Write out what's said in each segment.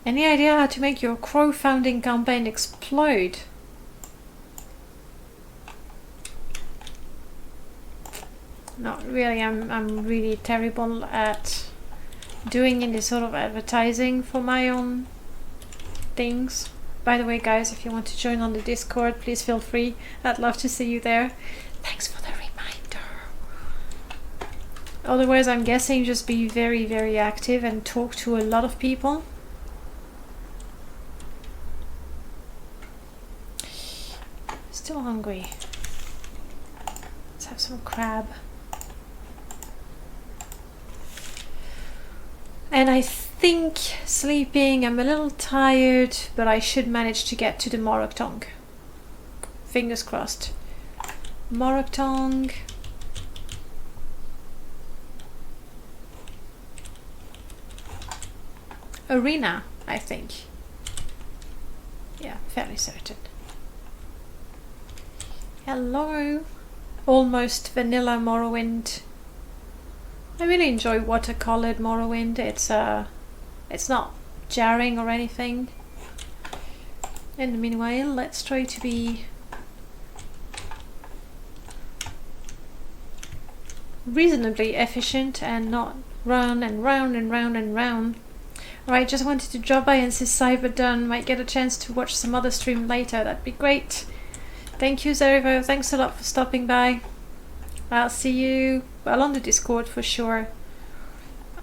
Any idea how to make your crowdfunding campaign explode? Not really. I'm really terrible at doing any sort of advertising for my own things. By the way, guys, if you want to join on the Discord, please feel free. I'd love to see you there. Thanks for the reminder. Otherwise, I'm guessing just be very, very active and talk to a lot of people. Still hungry. Let's have some crab. And I think sleeping, I'm a little tired, but I should manage to get to the Morag Tong. Fingers crossed. Morag Tong. Arena, I think. Yeah, fairly certain. Hello. Almost vanilla Morrowind. I really enjoy watercolored Morrowind. It's not jarring or anything. In the meanwhile, let's try to be reasonably efficient and not run and round and round and round. Alright, just wanted to drop by and see Cyber done. Might get a chance to watch some other stream later. That'd be great. Thank you, Zerivo. Thanks a lot for stopping by. I'll see you, well, on the Discord for sure.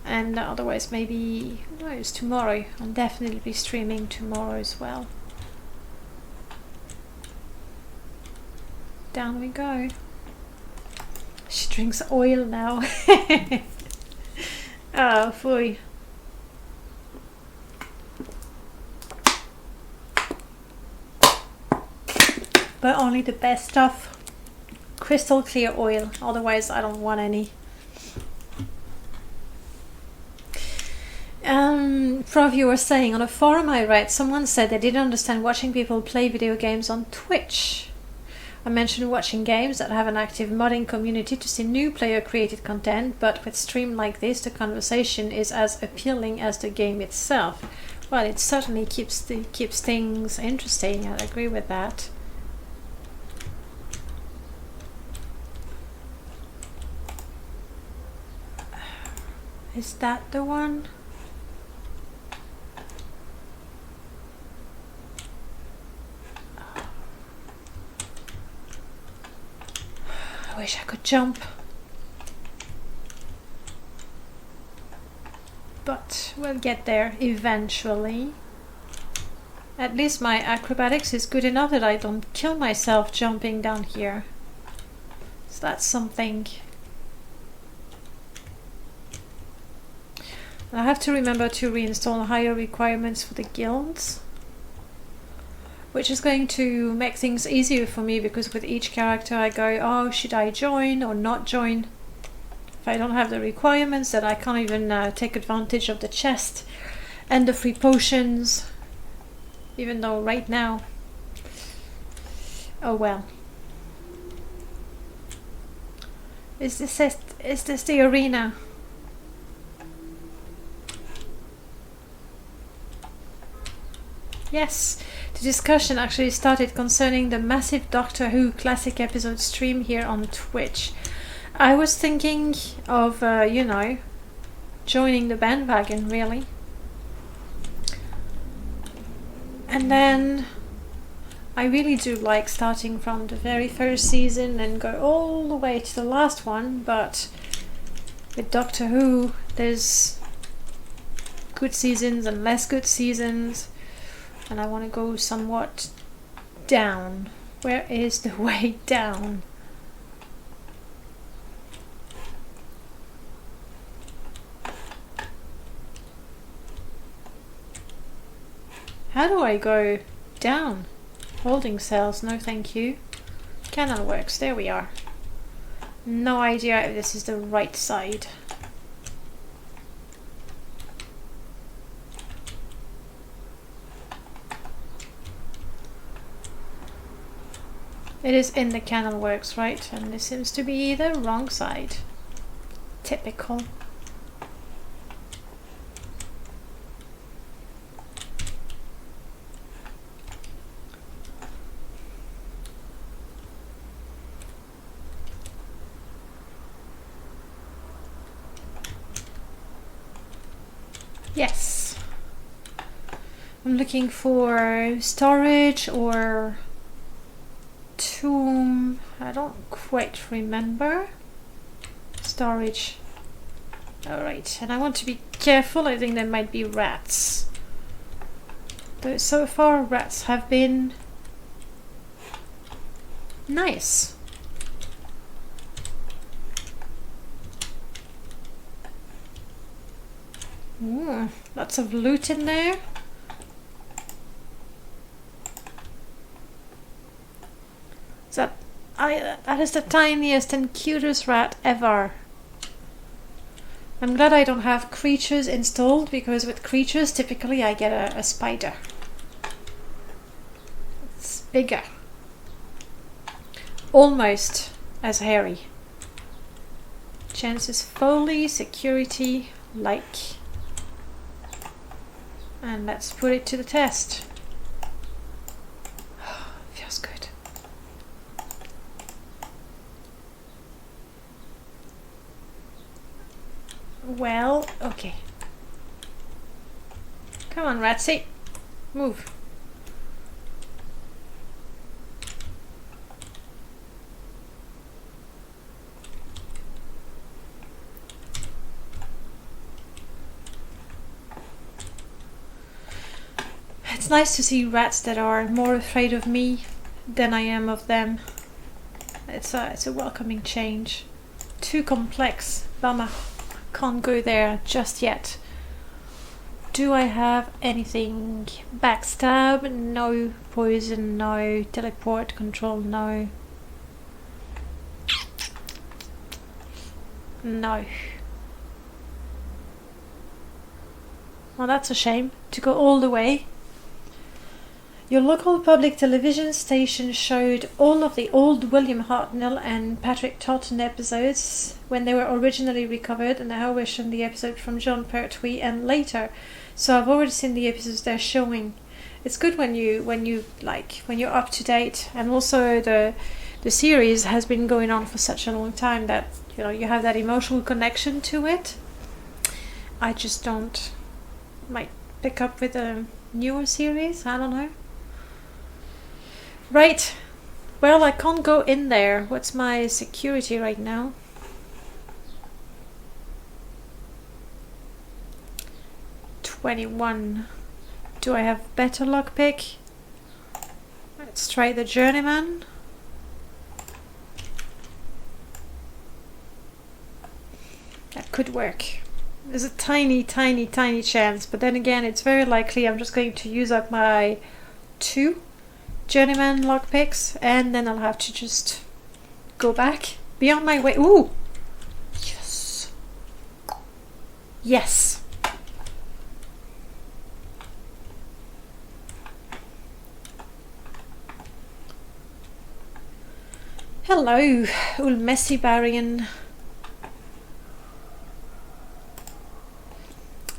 And otherwise maybe, no, it's tomorrow. I'll definitely be streaming tomorrow as well. Down we go. She drinks oil now. Oh, phooey. But only the best stuff. Crystal clear oil, otherwise I don't want any. Prof, you were saying on a forum I read, someone said they didn't understand watching people play video games on Twitch. I mentioned watching games that have an active modding community to see new player created content, but with stream like this the conversation is as appealing as the game itself. Well, it certainly keeps things interesting, I agree with that. Is that the one? I wish I could jump. But we'll get there eventually. At least my acrobatics is good enough that I don't kill myself jumping down here. So that's something. I have to remember to reinstall higher requirements for the guilds, which is going to make things easier for me because with each character I go, oh, should I join or not join? If I don't have the requirements, then I can't even take advantage of the chest and the free potions, even though right now, oh well. Is this the arena? Yes, the discussion actually started concerning the massive Doctor Who classic episode stream here on Twitch. I was thinking of, you know, joining the bandwagon, really. And then I really do like starting from the very first season and go all the way to the last one, but with Doctor Who, there's good seasons and less good seasons. And I want to go somewhat down. Where is the way down? How do I go down? Holding cells, no thank you. Cannon works, there we are. No idea if this is the right side. It is in the cannon works, right? And this seems to be the wrong side. Typical. Yes. I'm looking for storage or tomb. I don't quite remember. Storage. Alright, and I want to be careful. I think there might be rats. Though so far rats have been nice. Lots of loot in there. That is the tiniest and cutest rat ever. I'm glad I don't have creatures installed, because with creatures typically I get a spider. It's bigger. Almost as hairy. Chances foley, security, like. And let's put it to the test. Feels good. Well, okay. Come on, Ratsy. Move. It's nice to see rats that are more afraid of me than I am of them. It's a welcoming change. Too complex. Bummer. Can't go there just yet. Do I have anything? Backstab? No. Poison? No. Teleport? Control? No. No. Well, that's a shame. To go all the way. Your local public television station showed all of the old William Hartnell and Patrick Troughton episodes when they were originally recovered, and now we're showing the episode from John Pertwee and later. So I've already seen the episodes they're showing. It's good when you're up to date, and also the series has been going on for such a long time that you have that emotional connection to it. I just don't might pick up with a newer series. I don't know. Right. Well, I can't go in there. What's my security right now? $21. Do I have better lockpick? Let's try the journeyman. That could work. There's a tiny chance, but then again, it's very likely I'm just going to use up my 2 journeyman lockpicks, and then I'll have to just go back. Be on my way. Ooh! Yes! Yes! Hello, Ulmessi Barian.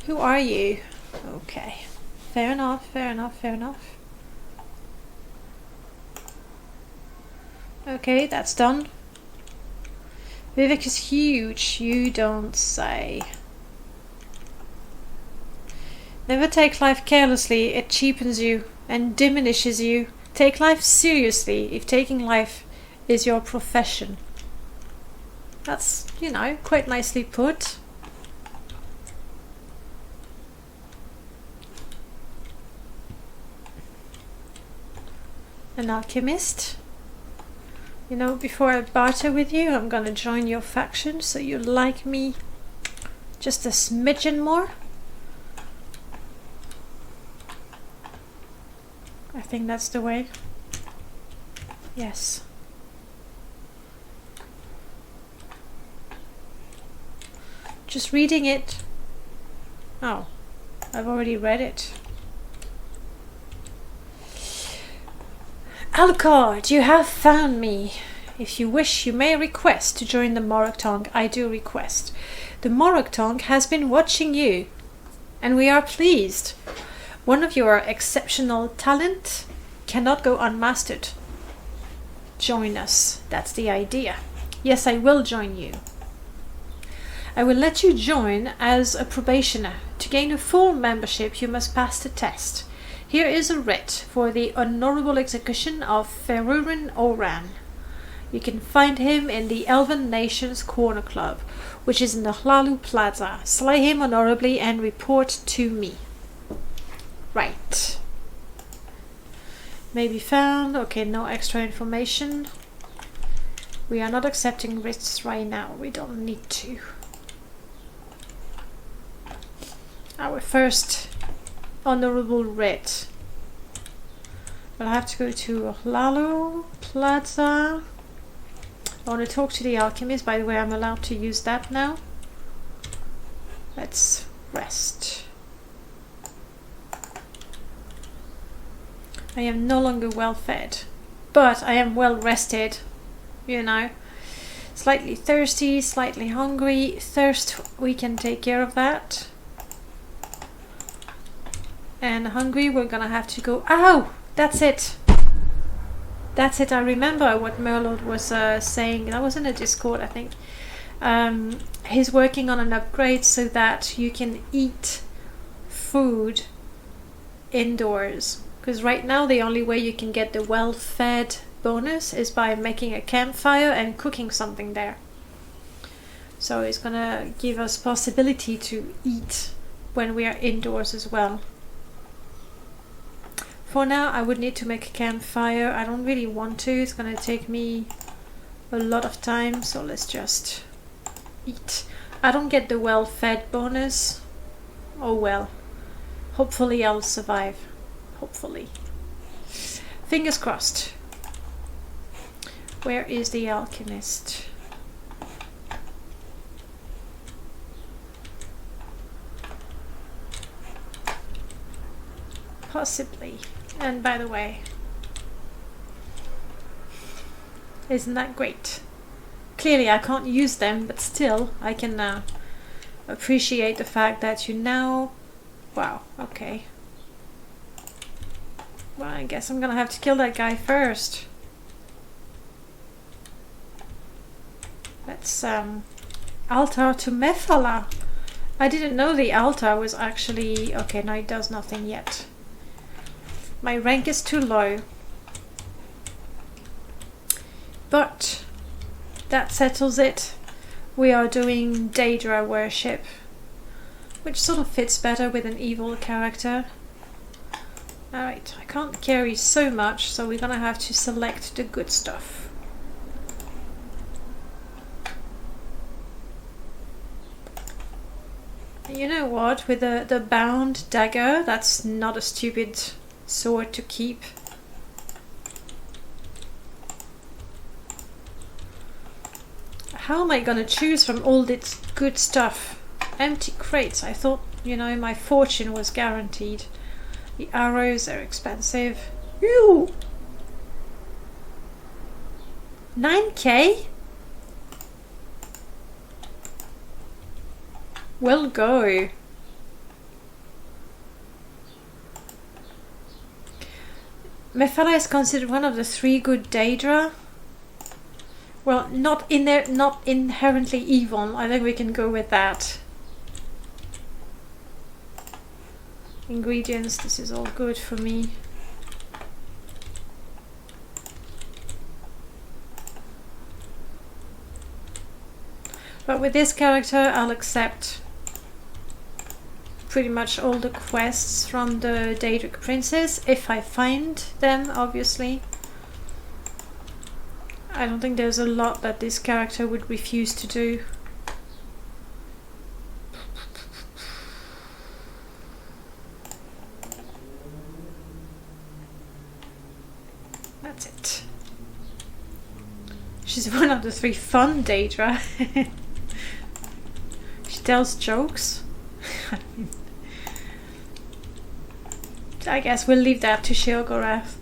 Who are you? Okay. Fair enough, fair enough, fair enough. Okay, that's done. Vivek is huge, you don't say. Never take life carelessly, it cheapens you and diminishes you. Take life seriously if taking life is your profession. That's, quite nicely put. An alchemist. Before I barter with you, I'm gonna join your faction so you like me just a smidgen more. I think that's the way. Yes. Just reading it. Oh, I've already read it. Alucarde, you have found me. If you wish, you may request to join the Morag Tong. I do request. The Morag Tong has been watching you, and we are pleased. One of your exceptional talent cannot go unmastered. Join us. That's the idea. Yes, I will join you. I will let you join as a probationer. To gain a full membership, you must pass the test. Here is a writ for the honorable execution of Ferurin Oran. You can find him in the Elven Nations Corner Club, which is in the Hlalu Plaza. Slay him honorably and report to me. Right. May be found. Okay, no extra information. We are not accepting writs right now. We don't need to. Our first honorable writ. We'll have to go to Hlalu Plaza. I want to talk to the alchemist. By the way, I'm allowed to use that now. Let's rest. I am no longer well fed, but I am well rested, you know. Slightly thirsty, slightly hungry. Thirst, we can take care of that. And hungry, we're gonna have to go. Ow! That's it. That's it. I remember what Merlot was saying. That was in a Discord, I think. He's working on an upgrade so that you can eat food indoors. Because right now the only way you can get the well-fed bonus is by making a campfire and cooking something there. So it's gonna give us possibility to eat when we are indoors as well. For now I would need to make a campfire. I don't really want to. It's gonna take me a lot of time, so let's just eat. I don't get the well-fed bonus. Oh well. Hopefully I'll survive. Hopefully. Fingers crossed. Where is the alchemist? Possibly. And by the way, isn't that great? Clearly I can't use them, but still I can appreciate the fact that you now... Wow, okay. Well, I guess I'm gonna have to kill that guy first. Let's altar to Mephala. I didn't know the altar was actually... Okay, no, it does nothing yet. My rank is too low. But that settles it. We are doing Daedra worship, which sort of fits better with an evil character. Alright, I can't carry so much, so we're gonna have to select the good stuff. You know what, with the bound dagger, that's not a stupid sword to keep. How am I gonna choose from all this good stuff? Empty crates, I thought, you know, my fortune was guaranteed. The arrows are expensive. Ew! 9k? Well go. Mephala is considered one of the 3 good Daedra. Well, not inherently evil. I think we can go with that. Ingredients, this is all good for me. But with this character I'll accept pretty much all the quests from the Daedric Princess, if I find them, obviously. I don't think there's a lot that this character would refuse to do. That's it. She's one of the 3 fun Daedra. She tells jokes. I guess we'll leave that to Sheogorath.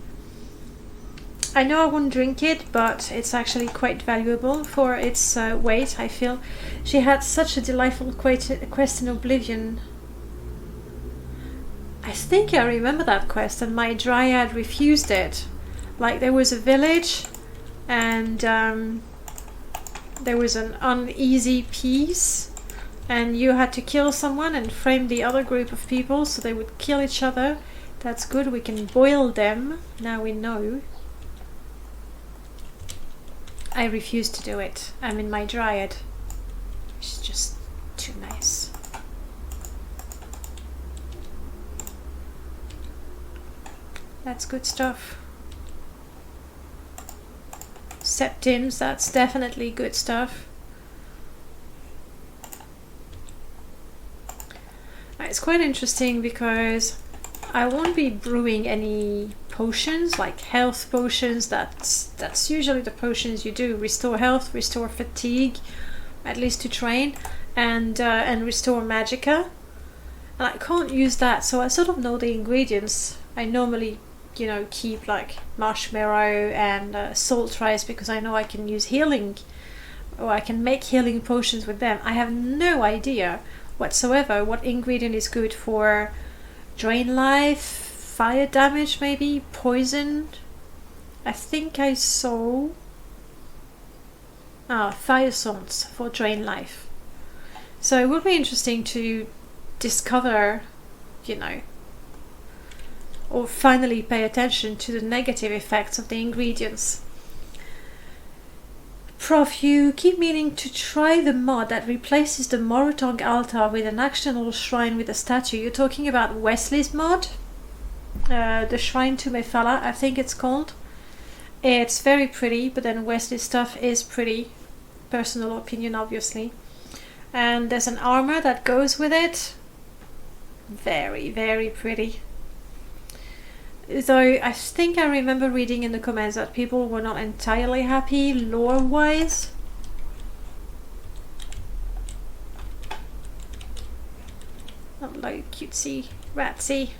I know I wouldn't drink it, but it's actually quite valuable for its weight, I feel. She had such a delightful quest in Oblivion. I think I remember that quest, and my dryad refused it. Like, there was a village, and there was an uneasy peace. and you had to kill someone and frame the other group of people so they would kill each other. That's good, we can boil them. Now we know. I refuse to do it. I'm in my dryad. It's just too nice. That's good stuff. Septims, that's definitely good stuff. It's quite interesting because I won't be brewing any potions, like health potions. That's usually the potions you do. Restore health, restore fatigue, at least to train, and restore magicka. And I can't use that, so I sort of know the ingredients. I normally, you know, keep like marshmallow and salt rice because I know I can use healing, or I can make healing potions with them. I have no idea whatsoever what ingredient is good for drain life, fire damage, maybe poison. I think I saw fire salts for drain life. So it would be interesting to discover, you know, or finally pay attention to the negative effects of the ingredients. Prof, you keep meaning to try the mod that replaces the Morag altar with an Additionnal shrine with a statue. You're talking about Wesley's mod? The Shrine to Mephala, I think it's called. It's very pretty, but then Wesley's stuff is pretty. Personal opinion, obviously. And there's an armor that goes with it. Very, very pretty. Though I think I remember reading in the comments that people were not entirely happy lore-wise. Hello, cutesy, ratsy.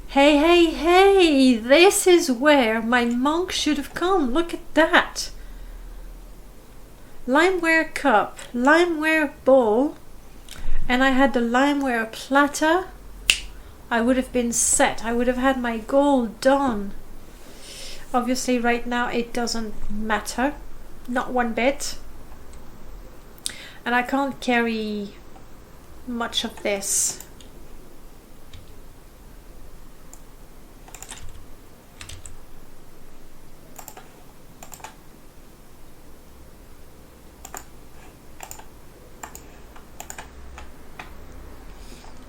Hey, hey, hey! This is where my monk should have come. Look at that! Limeware cup, limeware bowl, and I had the limeware platter. I would have been set. I would have had my goal done. Obviously right now it doesn't matter. Not one bit. And I can't carry much of this.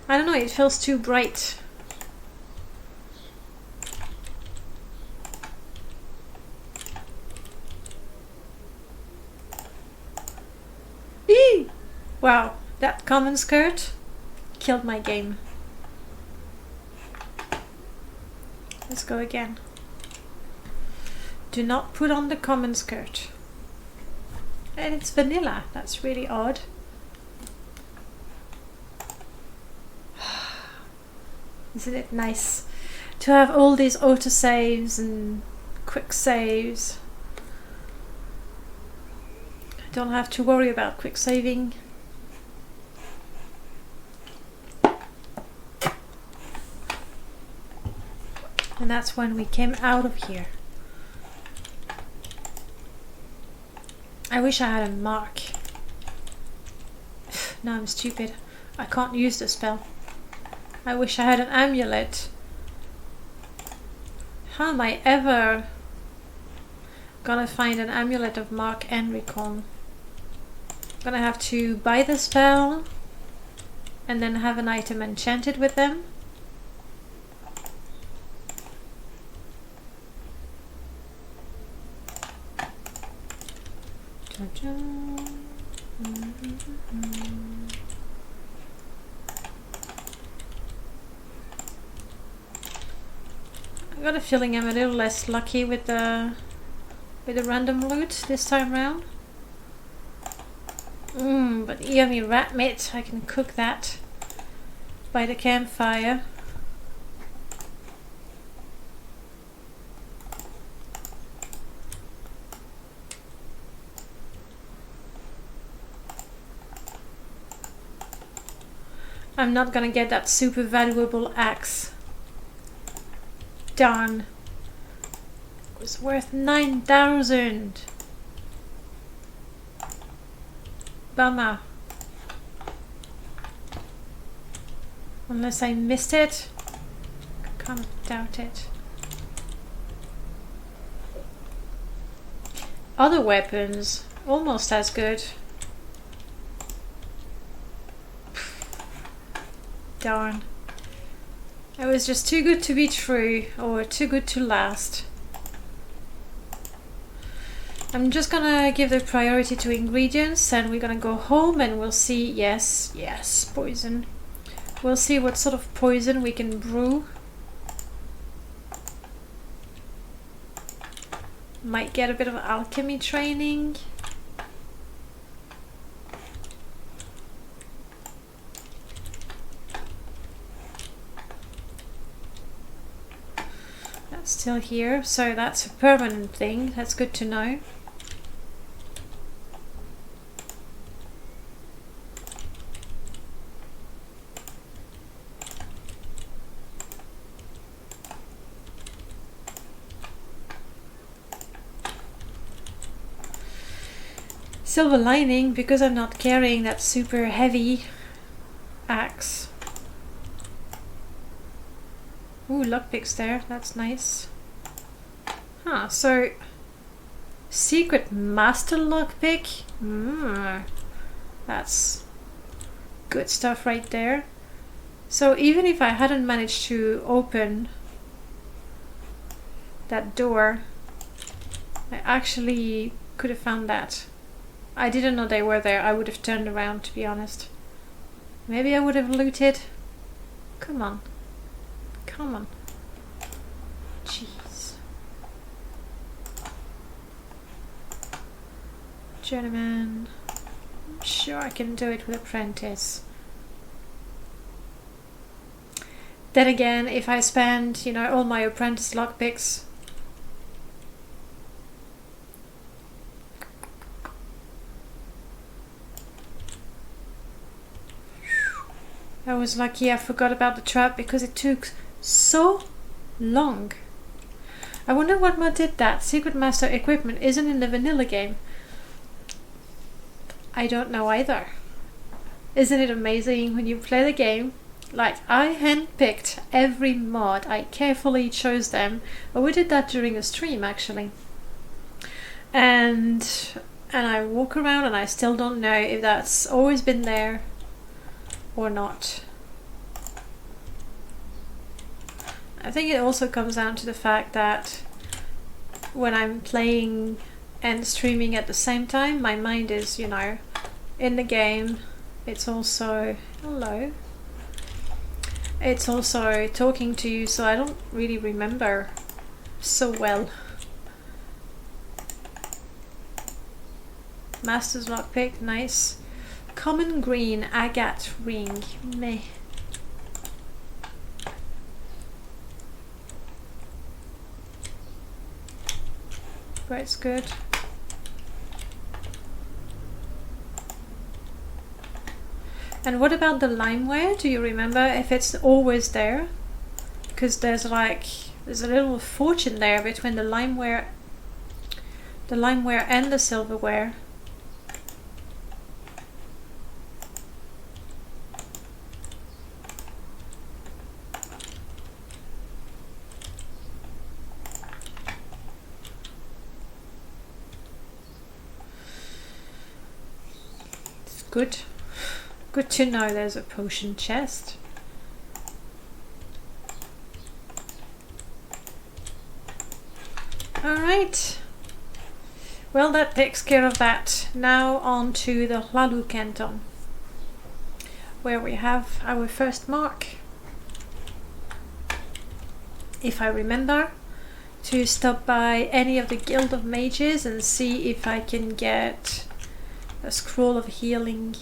I don't know, it feels too bright. Eee! Wow, that common skirt killed my game. Let's go again. Do not put on the common skirt. And it's vanilla, that's really odd. Isn't it nice to have all these autosaves and quick saves? I don't have to worry about quick saving. And that's when we came out of here. I wish I had a mark. No, I'm stupid. I can't use the spell. I wish I had an amulet. How am I ever gonna find an amulet of mark and recon? Gonna have to buy the spell and then have an item enchanted with them. I got a feeling I'm a little less lucky with the random loot this time round. But yummy rat meat, I can cook that by the campfire. I'm not gonna get that super valuable axe. Darn. It was worth 9,000. Bummer. Unless I missed it. Kind of doubt it. Other weapons, almost as good. Darn. It was just too good to be true, or too good to last. I'm just gonna give the priority to ingredients, and we're gonna go home and we'll see. Yes, poison. We'll see what sort of poison we can brew. Might get a bit of alchemy training. That's still here, so that's a permanent thing. That's good to know. Silver lining, because I'm not carrying that super heavy axe. Ooh, lockpicks there, that's nice. Huh, so secret master lockpick? That's good stuff right there. So even if I hadn't managed to open that door, I actually could have found that. I didn't know they were there. I would have turned around, to be honest. Maybe I would have looted. Come on. Come on. Jeez. Journeyman. I'm sure I can do it with apprentice. Then again, if I spend, all my apprentice lockpicks, I was lucky I forgot about the trap because it took so long. I wonder what mod did that. Secret Master equipment isn't in the vanilla game. I don't know either. Isn't it amazing when you play the game? Like, I handpicked every mod. I carefully chose them. But we did that during a stream, actually. And I walk around and I still don't know if that's always been there or not. I think it also comes down to the fact that when I'm playing and streaming at the same time, my mind is, in the game. It's also, hello. It's also talking to you, so I don't really remember so well. Master's lockpick, nice. Common green agate ring, meh. But it's good. And what about the limeware? Do you remember if it's always there? Because there's a little fortune there between the limeware and the silverware. It's good. Good to know there's a potion chest. Alright. Well, that takes care of that. Now on to the Hlalu Canton, where we have our first mark. If I remember to stop by any of the Guild of Mages and see if I can get a scroll of healing.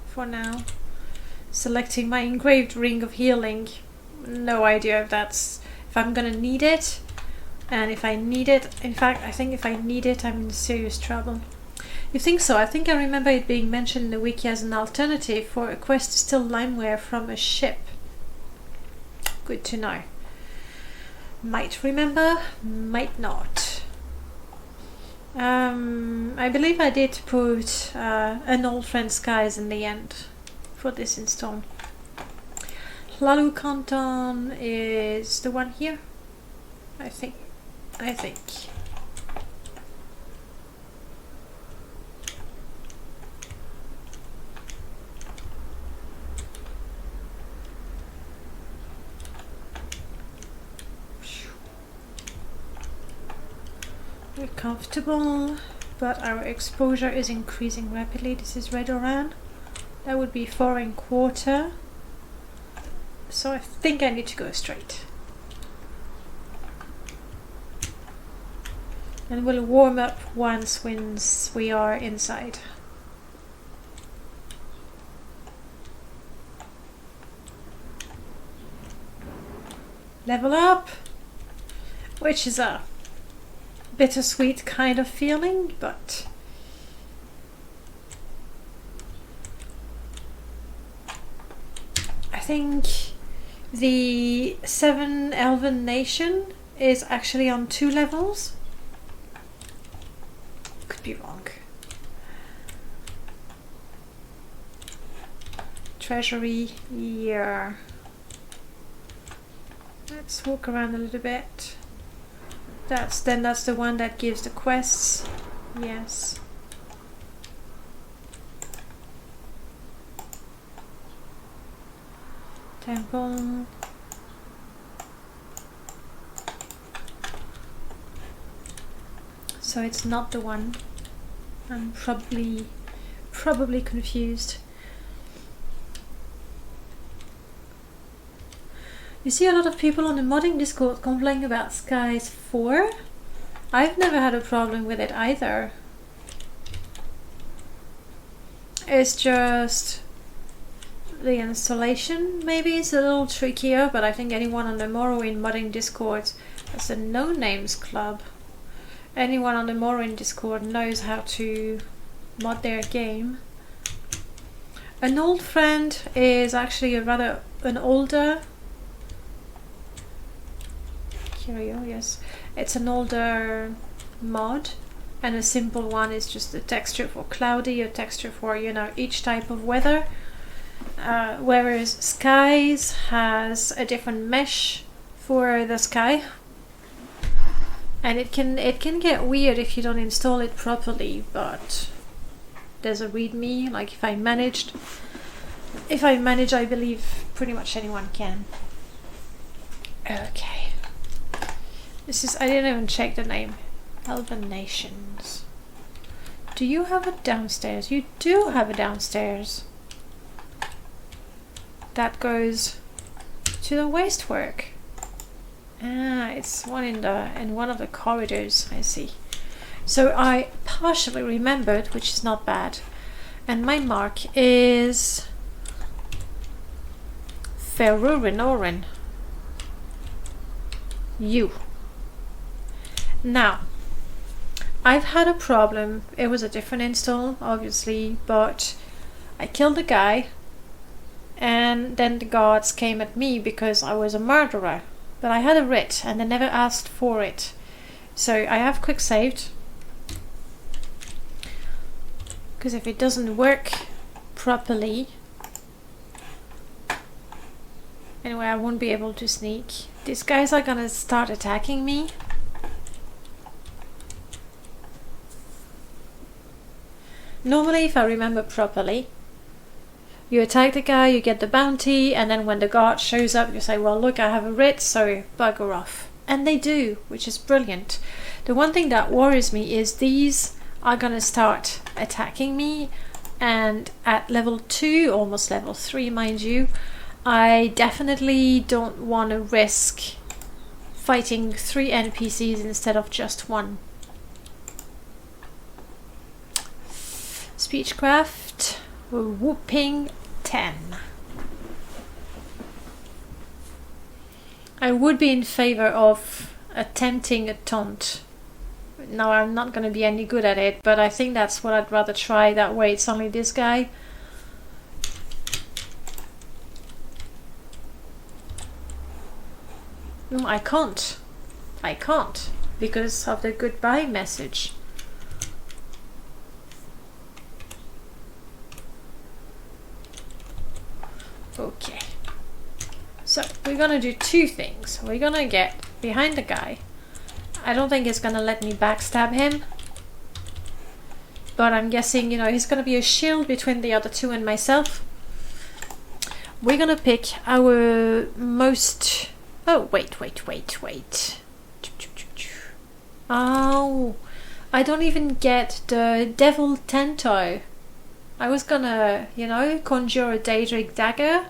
For now, selecting my engraved ring of healing. No idea if I'm gonna need it, and if I need it, in fact I think if I need it I'm in serious trouble. You think so? I think I remember it being mentioned in the wiki as an alternative for a quest to steal limeware from a ship. Good to know. Might remember, might not. I believe I did put an old friend Skies in the end for this install. Alucarde is the one here, I think. We're comfortable, but our exposure is increasing rapidly. This is Redguard. That would be 4 1/4. So I think I need to go straight. And we'll warm up once we are inside. Level up, which is a bittersweet kind of feeling, but I think the 7 Elven Nation is actually on 2 levels. Could be wrong. Treasury, yeah. Let's walk around a little bit. That's the one that gives the quests. Yes. Temple. So it's not the one. I'm probably confused. You see a lot of people on the modding Discord complaining about Skies 4. I've never had a problem with it either. It's just the installation maybe is a little trickier, but I think anyone on the Morrowind modding Discord, that's a no names club. Anyone on the Morrowind Discord knows how to mod their game. An old friend is actually an older curio, yes. It's an older mod, and a simple one is just a texture for cloudy, a texture for, you know, each type of weather. Whereas Skies has a different mesh for the sky. And it can get weird if you don't install it properly, but there's a readme, like if I manage, I believe pretty much anyone can. Okay. This is, I didn't even check the name. Elven Nations. Do you have a downstairs? You do have a downstairs. That goes to the wastework. Ah, it's one in one of the corridors, I see. So I partially remembered, which is not bad. And my mark is Ferurinorin. You. Now, I've had a problem. It was a different install, obviously, but I killed the guy, and then the guards came at me because I was a murderer. But I had a writ, and they never asked for it. So I have quick saved, because if it doesn't work properly, anyway, I won't be able to sneak. These guys are gonna start attacking me. Normally, if I remember properly, you attack the guy, you get the bounty, and then when the guard shows up, you say, well, look, I have a writ, so bugger off. And they do, which is brilliant. The one thing that worries me is these are gonna start attacking me, and at level 2, almost level 3, mind you, I definitely don't want to risk fighting 3 NPCs instead of just 1. Speechcraft, whooping 10. I would be in favor of attempting a taunt. No, I'm not going to be any good at it, but I think that's what I'd rather try. That way it's only this guy. No, I can't. I can't because of the goodbye message. Okay. So we're gonna do two things. We're gonna get behind the guy. I don't think it's gonna let me backstab him. But I'm guessing, you know, he's gonna be a shield between the other two and myself. We're gonna pick our most... Oh, wait. Oh, I don't even get the devil tento. I was gonna, you know, conjure a Daedric dagger.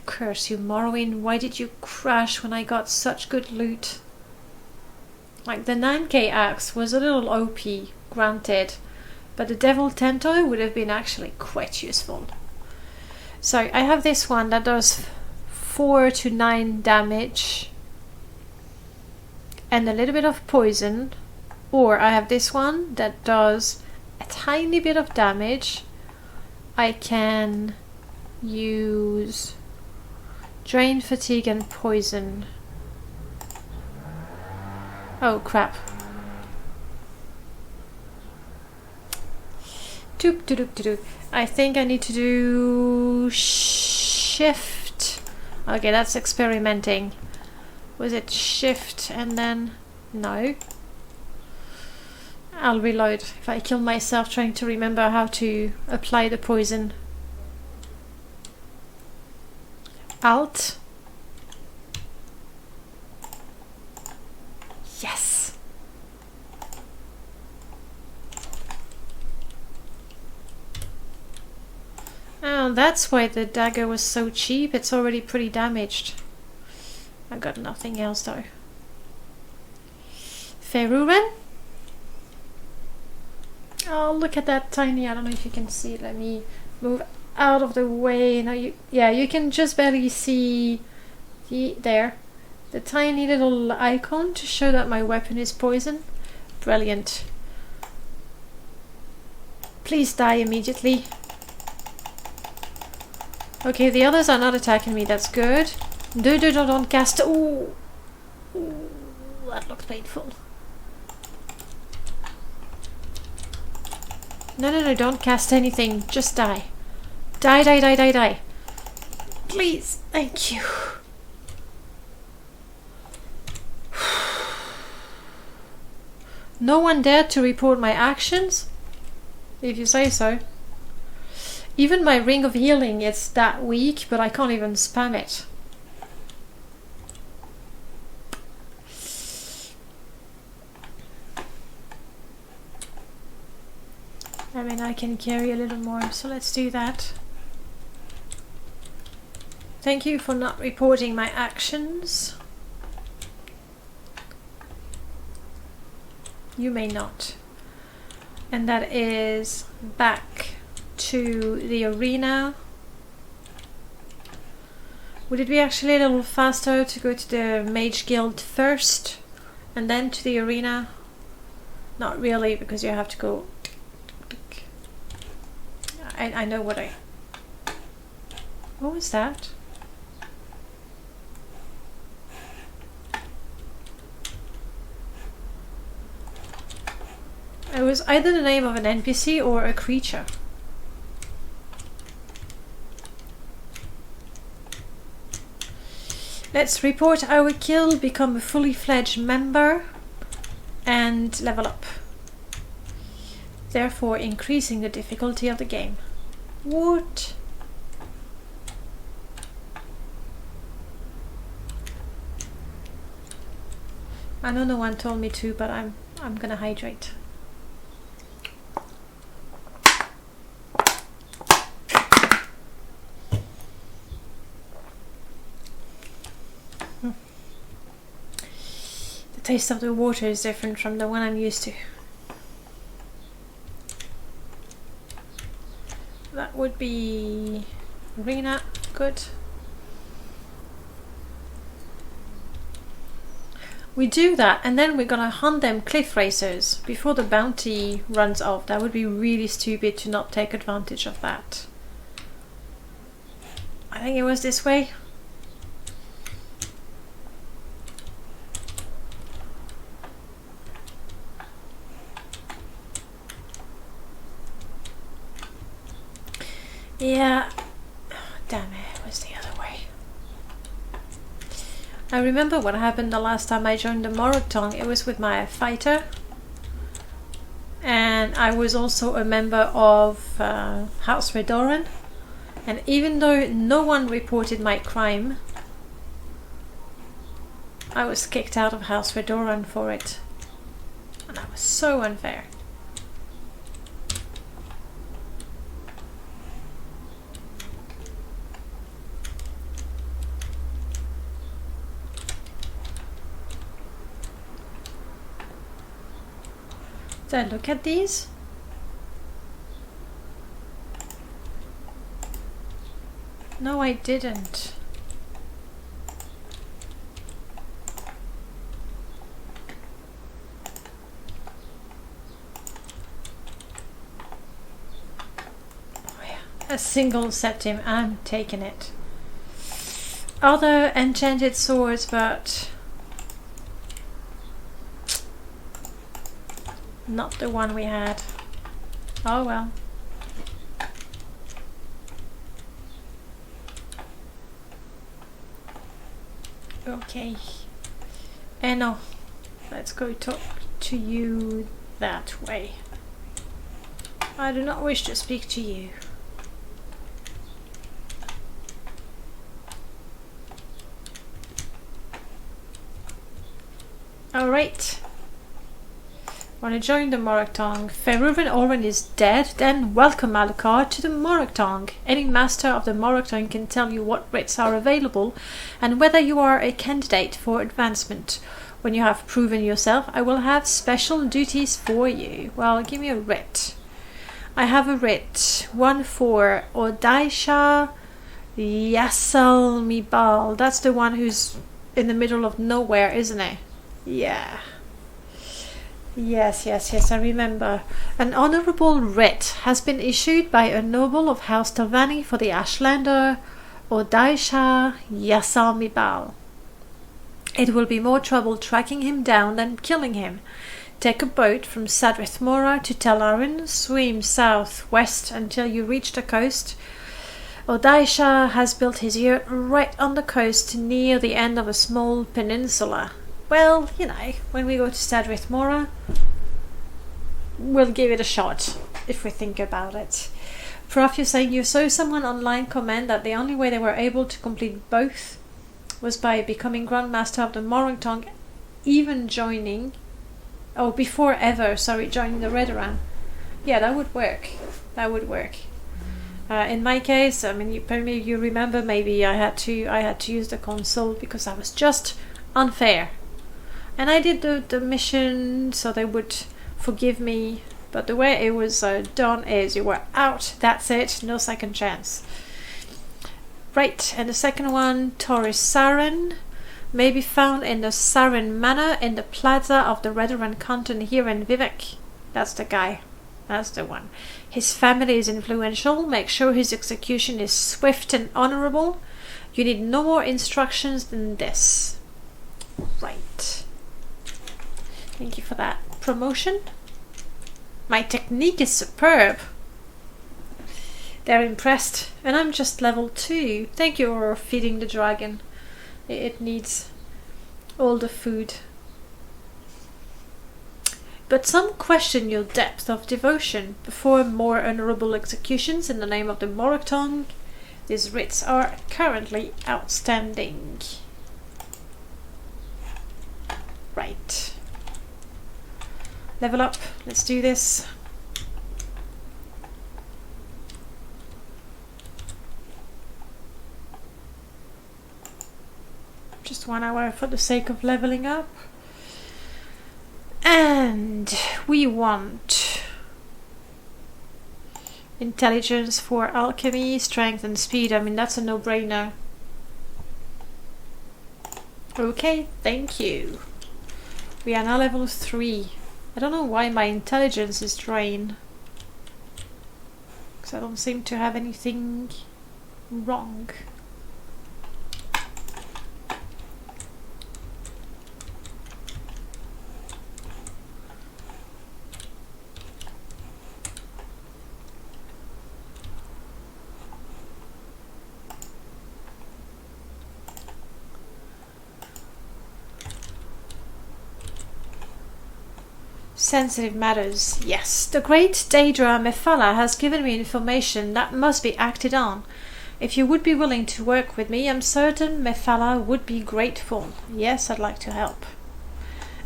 Curse you, Morrowind, why did you crash when I got such good loot? Like, the 9k axe was a little OP, granted, but the devil tento would have been actually quite useful. So I have this one that does 4 to 9 damage and a little bit of poison, or I have this one that does a tiny bit of damage. I can use drain, fatigue and poison. Oh crap. I think I need to do shift. Okay, that's experimenting. Was it shift and then... No. I'll reload if I kill myself trying to remember how to apply the poison. Alt. Yes. Oh, that's why the dagger was so cheap. It's already pretty damaged. I got nothing else though. Feruren? Oh, look at that tiny... I don't know if you can see it. Let me move out of the way. Now you can just barely see there. The tiny little icon to show that my weapon is poison. Brilliant. Please die immediately. Okay, the others are not attacking me. That's good. Don't cast. Ooh, that looks painful. No, don't cast anything. Just die. Die. Please, thank you. No one dared to report my actions? If you say so. Even my ring of healing is that weak, but I can't even spam it. I mean, I can carry a little more, so let's do that. Thank you for not reporting my actions. You may not. And that is back to the arena. Would it be actually a little faster to go to the Mage Guild first and then to the arena? Not really, because you have to go... I know what I... What was that? It was either the name of an NPC or a creature. Let's report our kill, become a fully fledged member, and level up. Therefore increasing the difficulty of the game. What? I know no one told me to, but I'm gonna hydrate. The taste of the water is different from the one I'm used to. That would be arena, good. We do that and then we're gonna hunt them cliff racers before the bounty runs off. That would be really stupid to not take advantage of that. I think it was this way. Yeah. Damn it, it was the other way. I remember what happened the last time I joined the Morag. It was with my fighter. And I was also a member of House Redoran. And even though no one reported my crime, I was kicked out of House Redoran for it. And that was so unfair. Did I look at these? No, I didn't. Oh yeah, a single septim. I'm taking it. Other enchanted swords, but not the one we had. Oh well. Okay. Eno, let's go talk to you that way. I do not wish to speak to you. Alright. Want to join the Morag. Ferruven Oren is dead, then welcome Alucarde to the Morag. Any master of the Morag can tell you what writs are available and whether you are a candidate for advancement. When you have proven yourself, I will have special duties for you. Well, give me a writ. I have a writ. One for Odaisha Yassal Mibal. That's the one who's in the middle of nowhere, isn't it? Yeah. Yes, I remember. An honourable writ has been issued by a noble of House Talvani for the Ashlander Odaisha Yassal Mibal. It will be more trouble tracking him down than killing him. Take a boat from Sadrith Mora to Talarin, swim south-west until you reach the coast. Odaisha has built his yurt right on the coast near the end of a small peninsula. Well, you know, when we go to Sadrith Mora, we'll give it a shot, if we think about it. Prof, you're saying you saw someone online comment that the only way they were able to complete both was by becoming Grandmaster of the Morag, even joining, before ever, joining the Redoran. Yeah, that would work. That would work. In my case, I mean, you remember, maybe I had to use the console because that was just unfair. And I did the mission so they would forgive me, but the way it was done is you were out, that's it, no second chance. Right, and the second one, Taurus Saren, may be found in the Saren Manor in the plaza of the Redoran Canton here in Vivek. That's the guy. That's the one. His family is influential. Make sure his execution is swift and honorable. You need no more instructions than this. Right. Thank you for that promotion. My technique is superb. They're impressed. And I'm just level 2. Thank you for feeding the dragon. It needs all the food. But some question your depth of devotion. Perform more honourable executions in the name of the Morag. These writs are currently outstanding. Right. Level up. Let's do this. Just 1 hour for the sake of leveling up. And we want intelligence for alchemy, strength and speed. I mean, that's a no-brainer. Okay, thank you. We are now level 3. I don't know why my intelligence is drained. Because I don't seem to have anything wrong. sensitive matters. Yes, the great Daedra Mephala has given me information that must be acted on. If you would be willing to work with me, I'm certain Mephala would be grateful. Yes, I'd like to help.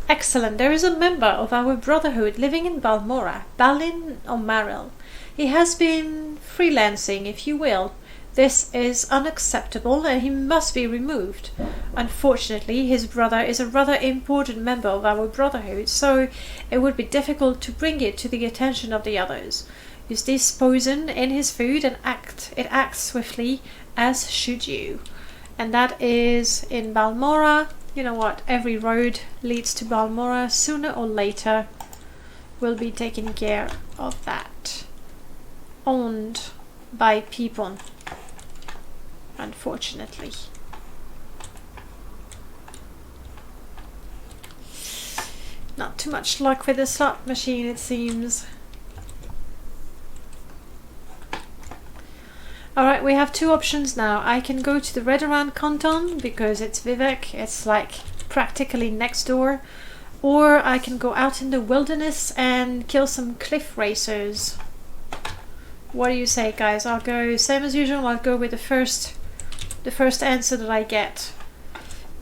Excellent. There is a member of our Brotherhood living in Balmora, Balin O'Marrell. He has been freelancing, if you will. This is unacceptable and he must be removed. Unfortunately, his brother is a rather important member of our Brotherhood, so it would be difficult to bring it to the attention of the others. Use this poison in his food and it acts swiftly, as should you. And that is in Balmora. You know what? Every road leads to Balmora. Sooner or later, we'll be taking care of that. Owned by people. Unfortunately. Not too much luck with the slot machine, it seems. Alright, we have two options now. I can go to the Redguard canton because it's Vivek, it's like practically next door. Or I can go out in the wilderness and kill some cliff racers. What do you say, guys? I'll go same as usual. I'll go with the first answer that I get.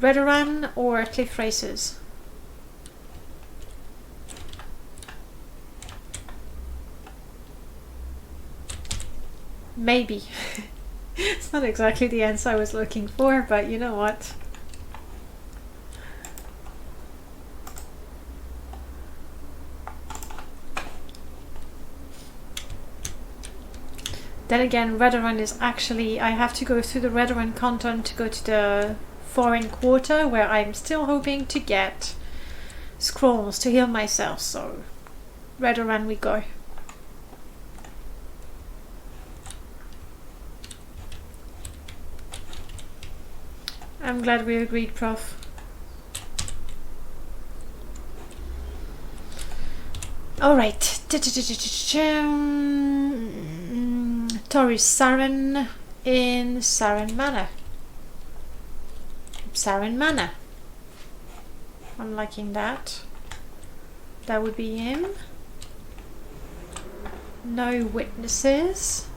Redguard or cliff racers? Maybe. It's not exactly the answer I was looking for, but you know what? Then again, Redguard is actually... I have to go through the Redguard canton to go to the foreign quarter, where I'm still hoping to get scrolls to heal myself, so Redguard we go. I'm glad we agreed, Prof. Alright. Taurus Saren in Saren Manor. Saren Manor. I'm liking that. That would be him. No witnesses.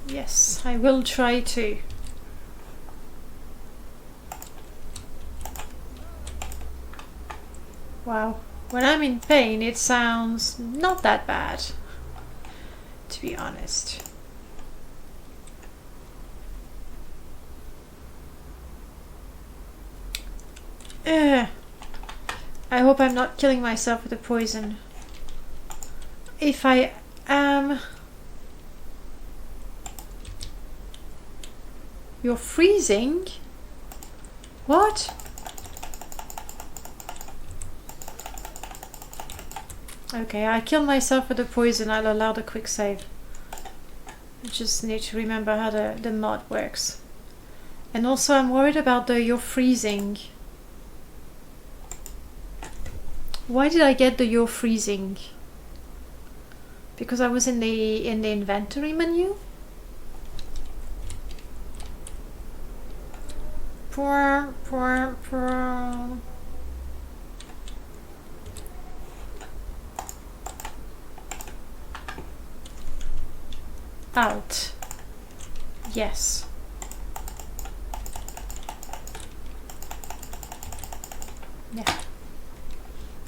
Yes, I will try to. Wow, when I'm in pain it sounds not that bad, to be honest. I hope I'm not killing myself with the poison. If I am... You're freezing? What? Okay, I killed myself with the poison. I'll allow the quick save. I just need to remember how the mod works. And also I'm worried about the you're freezing. Why did I get the you're freezing? Because I was in the inventory menu? Out. Yes. Yeah.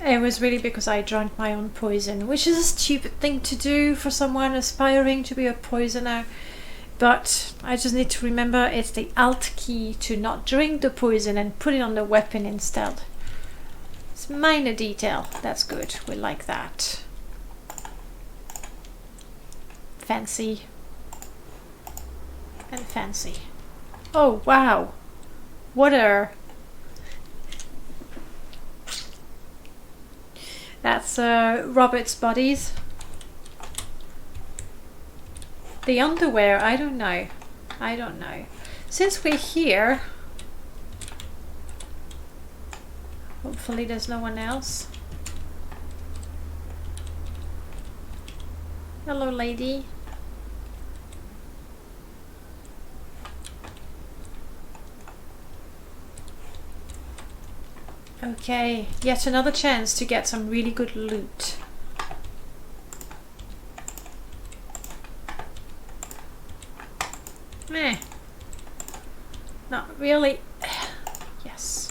It was really because I drank my own poison, which is a stupid thing to do for someone aspiring to be a poisoner. But I just need to remember it's the Alt key to not drink the poison and put it on the weapon instead. It's a minor detail. That's good. We like that. Fancy. And fancy. Oh, wow. What a... That's Robert's bodies. The underwear, I don't know. I don't know. Since we're here, hopefully there's no one else. Hello, lady. Okay, yet another chance to get some really good loot. Meh. Not really. Yes.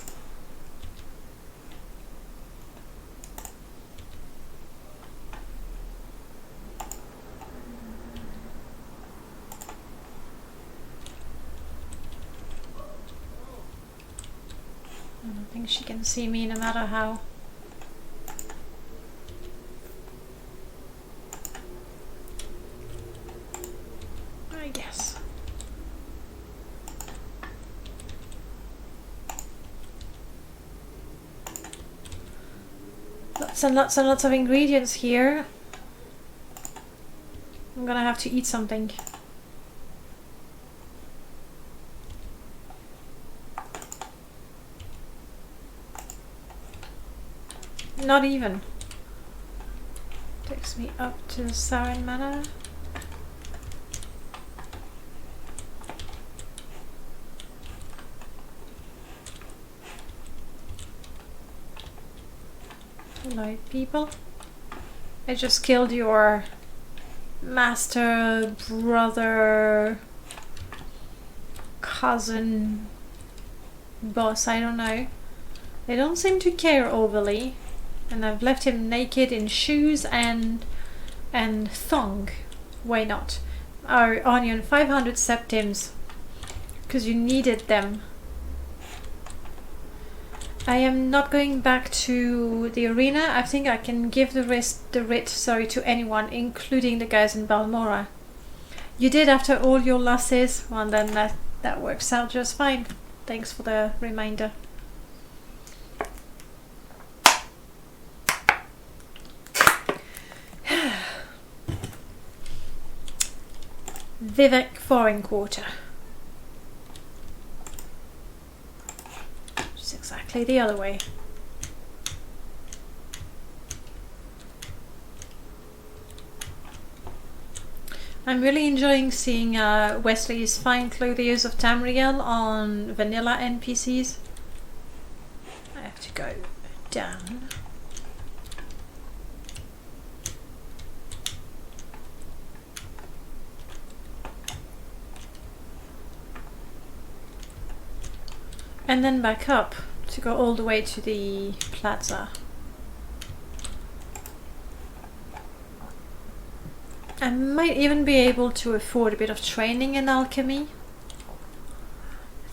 I don't think she can see me no matter how. I guess. Lots and lots and lots of ingredients here. I'm gonna have to eat something. Not even. Takes me up to the Siren Manor. Hello, people. I just killed your master, brother, cousin, boss, I don't know. They don't seem to care overly. And I've left him naked in shoes and thong. Why not? Our onion, 500 septims. Because you needed them. I am not going back to the arena. I think I can give the writ to anyone, including the guys in Balmora. You did after all your losses. Well, then that works out just fine. Thanks for the reminder. Vivek Foreign Quarter. Which is exactly the other way. I'm really enjoying seeing Wesley's fine clothiers of Tamriel on vanilla NPCs. I have to go down. And then back up to go all the way to the plaza. I might even be able to afford a bit of training in alchemy.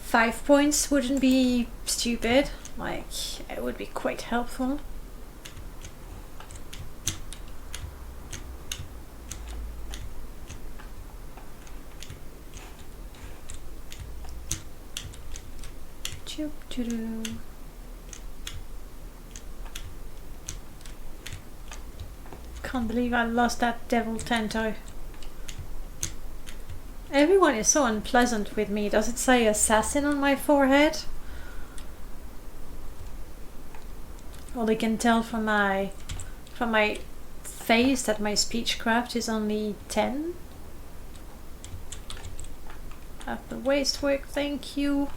5 points wouldn't be stupid, like it would be quite helpful. Can't believe I lost that devil Tento. Everyone is so unpleasant with me. Does it say assassin on my forehead? Or they can tell from my face that my speechcraft is only 10? At the waste work, thank you.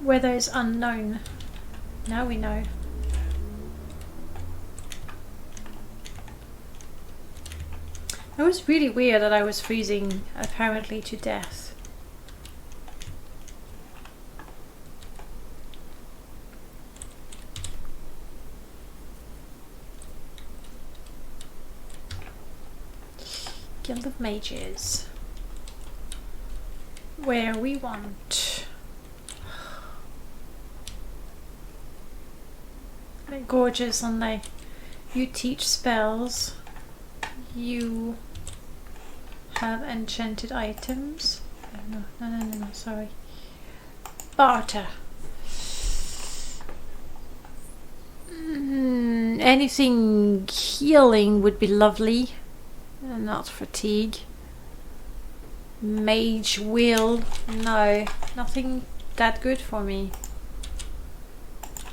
Weather is unknown. Now we know. It was really weird that I was freezing apparently to death. Guild of Mages. Where we want. They're gorgeous, aren't they? You teach spells. You have enchanted items. No, sorry. Barter. Anything healing would be lovely. Not fatigue. Mage will. No, nothing that good for me.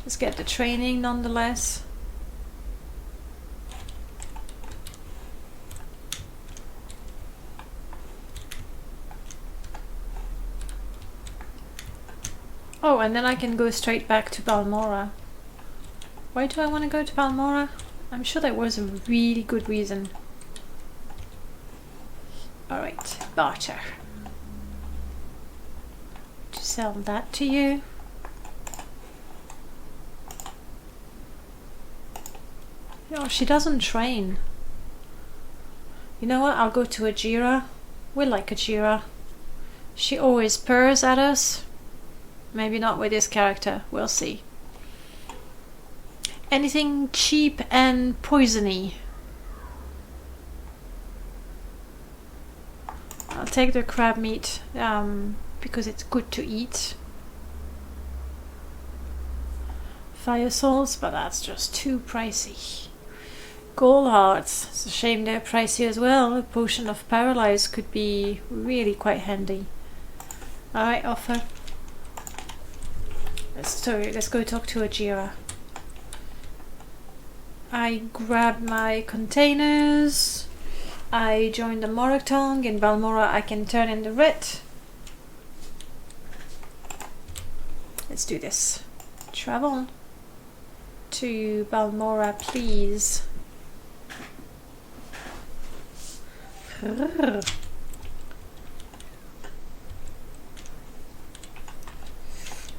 Let's get the training nonetheless. Oh, and then I can go straight back to Balmora. Why do I want to go to Balmora? I'm sure there was a really good reason. Alright, barter. To sell that to you. No, she doesn't train. You know what? I'll go to Ajira. We like Ajira. She always purrs at us. Maybe not with this character. We'll see. Anything cheap and poisony? I'll take the crab meat because it's good to eat. Fire salts, but that's just too pricey. Gold hearts. It's a shame they're pricey as well. A potion of paralyze could be really quite handy. Alright, offer. Let's go talk to Ajira. I grab my containers. I join the Morag Tong. In Balmora I can turn in the red. Let's do this. Travel to Balmora, please.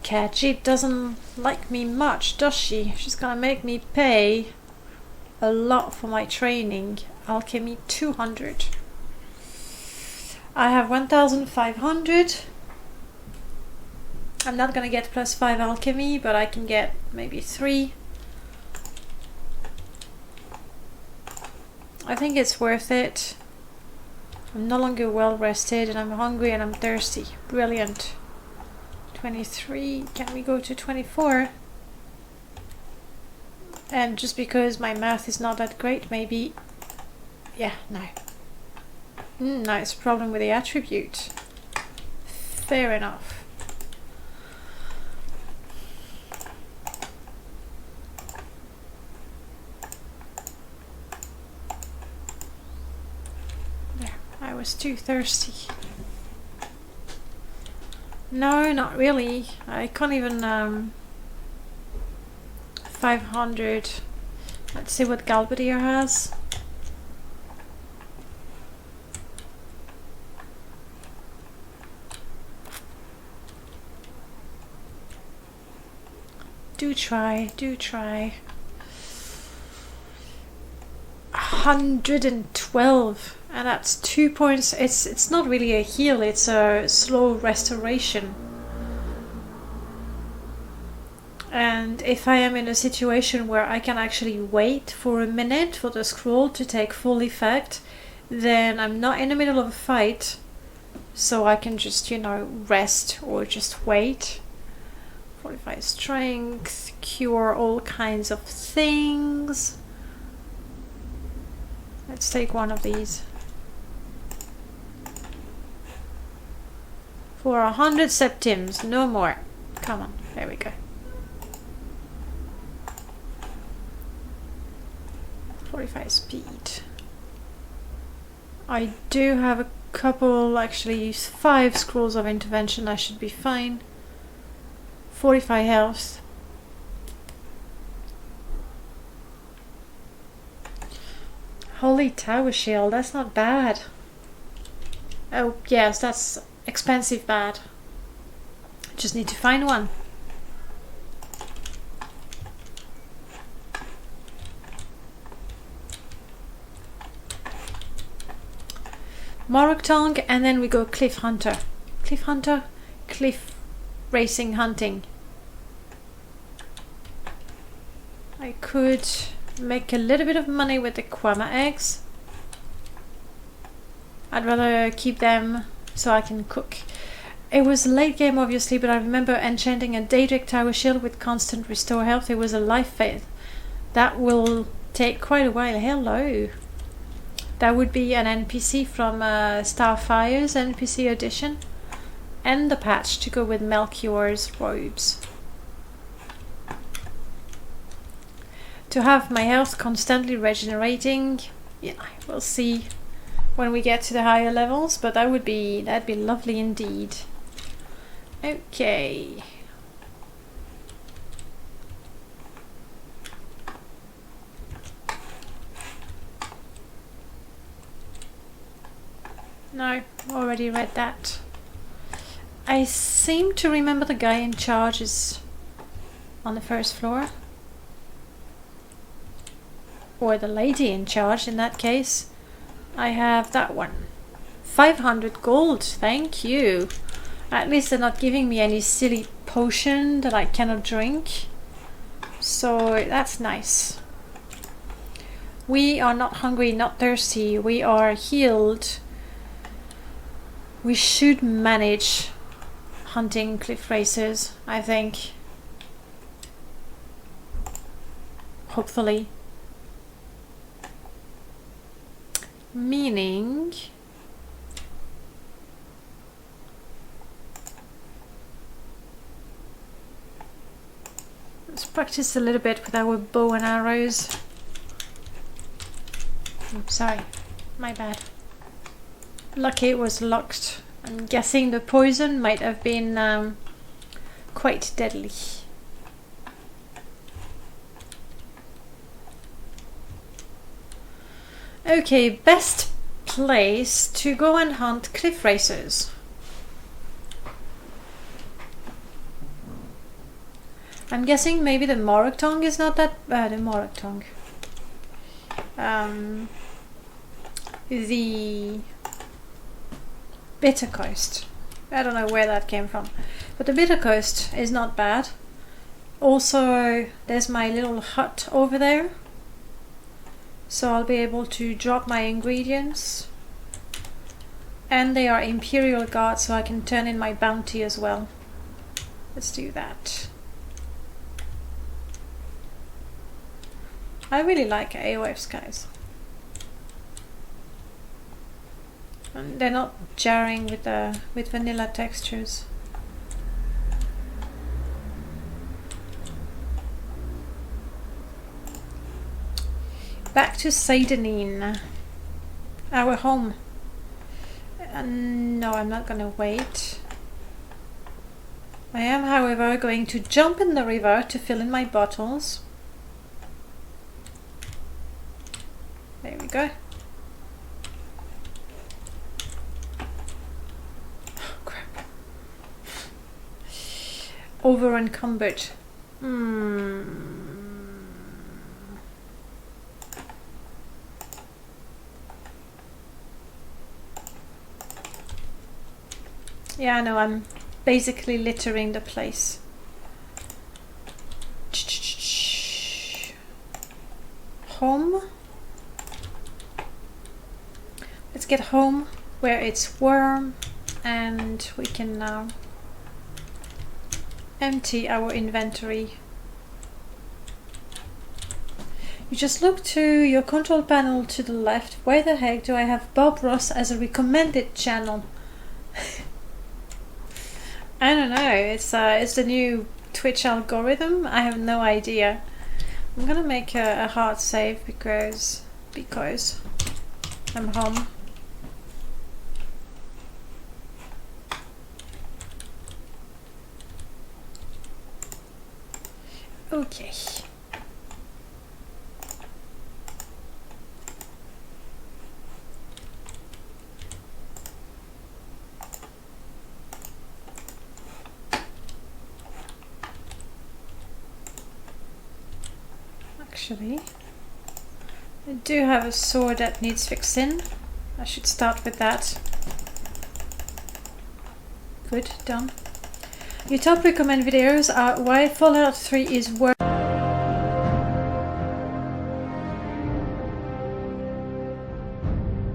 Catchy doesn't like me much, does she? She's gonna make me pay a lot for my training. Alchemy 200. I have 1500. I'm not gonna get +5 alchemy, but I can get maybe 3. I think it's worth it. I'm no longer well rested and I'm hungry and I'm thirsty. Brilliant. 23. Can we go to 24? And just because my math is not that great, maybe... Yeah, no. No, it's a problem with the attribute. Fair enough. There, I was too thirsty. No, not really. I can't even... 500. Let's see what Galbadir has. Do try, do try. 112, and that's 2 points. It's not really a heal, it's a slow restoration. And if I am in a situation where I can actually wait for a minute for the scroll to take full effect, then I'm not in the middle of a fight, so I can just, you know, rest or just wait. 45 strength, cure all kinds of things. Let's take one of these. For 100 septims, no more. Come on, there we go. 45 speed. I do have a couple, actually 5 scrolls of intervention, I should be fine. 45 health. Holy Tower Shield, that's not bad. Oh yes, that's expensive bad. Just need to find one. Morag Tong, and then we go Cliff Hunter. Cliff Hunter, Cliff Racing Hunting. I could make a little bit of money with the Kwama eggs. I'd rather keep them so I can cook. It was late game obviously, but I remember enchanting a Daedric Tower Shield with constant restore health. It was a life faith. That will take quite a while. Hello. That would be an NPC from Starfire's NPC edition. And the patch to go with Melchior's robes. To have my health constantly regenerating, yeah, we'll see when we get to the higher levels, but that'd be lovely indeed. Okay, No, already read that. I seem to remember the guy in charge is on the first floor. Or the lady in charge in that case. I have that one. 500 gold, thank you. At least they're not giving me any silly potion that I cannot drink. So that's nice. We are not hungry, not thirsty. We are healed. We should manage hunting cliff racers, I think. Hopefully. Meaning... let's practice a little bit with our bow and arrows. Oops, sorry, my bad. Lucky it was locked. I'm guessing the poison might have been quite deadly. Okay, best place to go and hunt cliff racers. I'm guessing maybe the Morag Tong is not that bad. The Morag Tong. The Bitter Coast. I don't know where that came from. But the Bitter Coast is not bad. Also, there's my little hut over there. So I'll be able to drop my ingredients. And they are Imperial Guards, so I can turn in my bounty as well. Let's do that. I really like AOF skies. And they're not jarring with vanilla textures. Back to Seidenine, our home. No, I'm not gonna wait. I am, however, going to jump in the river to fill in my bottles. There we go. Oh, crap. Over encumbered. Yeah, I know, I'm basically littering the place. Home. Let's get home where it's warm and we can now empty our inventory. You just look to your control panel to the left. Where the heck do I have Bob Ross as a recommended channel? I don't know, it's the new Twitch algorithm. I have no idea. I'm gonna make a hard save because I'm home. Okay. Actually, I do have a sword that needs fixing. I should start with that. Good, done. Your top recommend videos are why Fallout 3 is worth